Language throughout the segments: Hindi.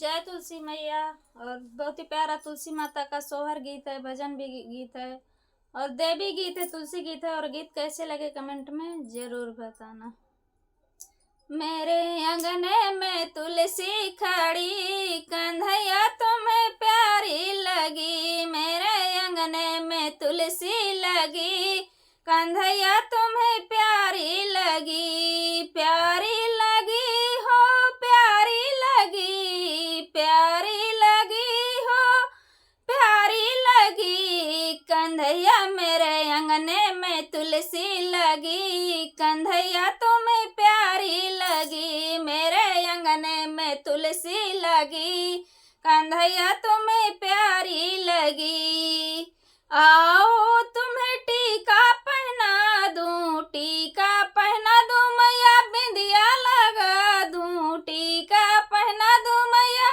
जय तुलसी मैया। और बहुत ही प्यारा तुलसी माता का सोहर गीत है, भजन भी गीत है और देवी गीत है, तुलसी गीत है। और गीत कैसे लगे कमेंट में जरूर बताना। मेरे अंगने में तुलसी खड़ी, कन्हैया तुम्हें प्यारी लगी। मेरे अंगने में तुलसी लगी, कन्हैया तुम्हें प्यारी लगी। प्यारी लगी हो, प्यारी लगी, प्यारी लगी हो, प्यारी लगी। कन्हैया मेरे अंगने में तुलसी लगी, कन्हैया तुम्हें प्यारी लगी। मेरे अंगने में तुलसी लगी, कन्हैया तुम्हें प्यारी लगी। आओ तुम्हें टीका पहना दूं, टीका पहना दूं मैया, बिंदिया लगा दूं। टीका पहना दूं मैया,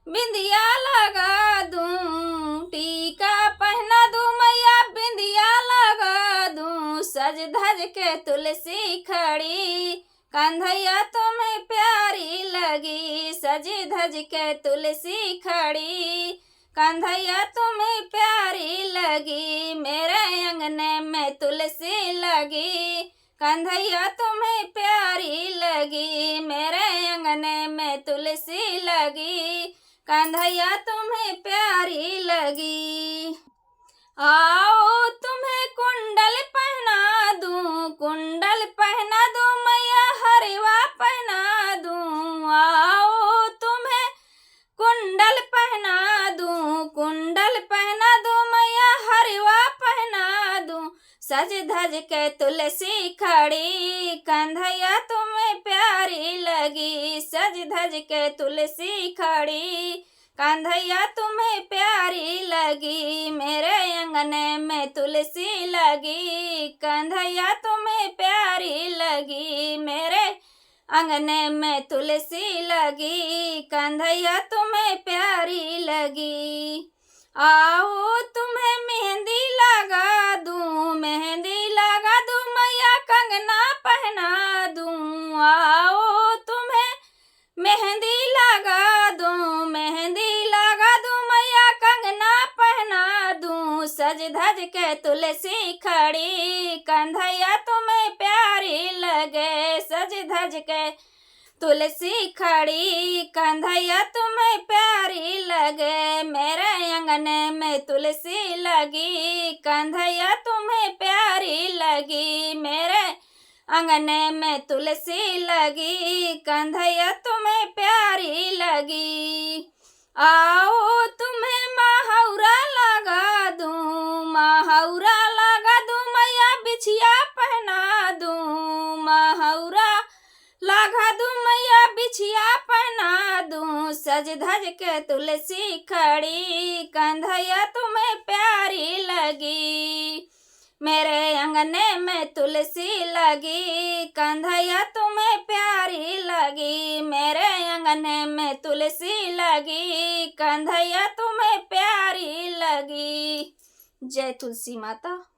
बिंदिया लगा दूं। टीका पहना दूं मैया, बिंदिया लगा दूं। सज धज के तुलसी खड़ी, कन्हैया तुम्हें प्यारी लगी। सजी धज के तुलसी खड़ी, कन्हैया तुम्हें प्यारी लगी। मेरे अंगने में तुलसी लगी, कन्हैया तुम्हें प्यारी लगी। मेरे अंगने में तुलसी लगी, कन्हैया तुम्हें प्यारी लगी। आओ तुम्हें कुंडल पहना दूं, कुंडल पहना दूं मैया, हरवा पहना दूं। आओ तुम्हें कुंडल पहना दूं, कुंडल पहना दूं मैया, हरवा पहना दूं। सज धज के तुलसी खड़ी, कन्हैया तुम्हें प्यारी लगी। सज धज के तुलसी खड़ी, कन्हैया तुम्हें प्यारी लगी। मेरे अंगने में तुलसी लगी, कन्हैया तुम्हें प्यारी लगी। मेरे अंगने में तुलसी लगी, कन्हैया तुम्हें प्यारी लगी। आओ तुम्हें मेहंदी लगा दूं, मेहंदी लगा दूं मैया, कंगना पहना दूं। आओ तुम्हें मेहंदी लगा दूं, मेहंदी लगा दूं मैया, कंगना पहना दूं। सज धज के तुलसी खड़ी, कन्हैया तुम्हें प्यारी लगे। सज धज के तुलसी खड़ी, कन्हैया तुम्हें प्यारी लगे। मेरे अंगने में तुलसी लगी, कन्हैया तुम्हें प्यारी लगी। मेरे अंगने में तुलसी लगी, कन्हैया तुम्हें प्यारी लगी। आओ तुम्हें महाउरा लगा दूं, महाउरा लगा दूं मैया, बिछिया पहना दूं। महाउरा लगा दूं मैया, बिछिया पहना दूं। सज धज के तुलसी खड़ी, कन्हैया तुम्हें प्यारी लगी। मेरे अंगने में तुलसी लगी, कन्हैया तुम्हें प्यारी लगी। मेरे अंगने में तुलसी लगी, कन्हैया तुम्हें प्यारी लगी। जय तुलसी माता।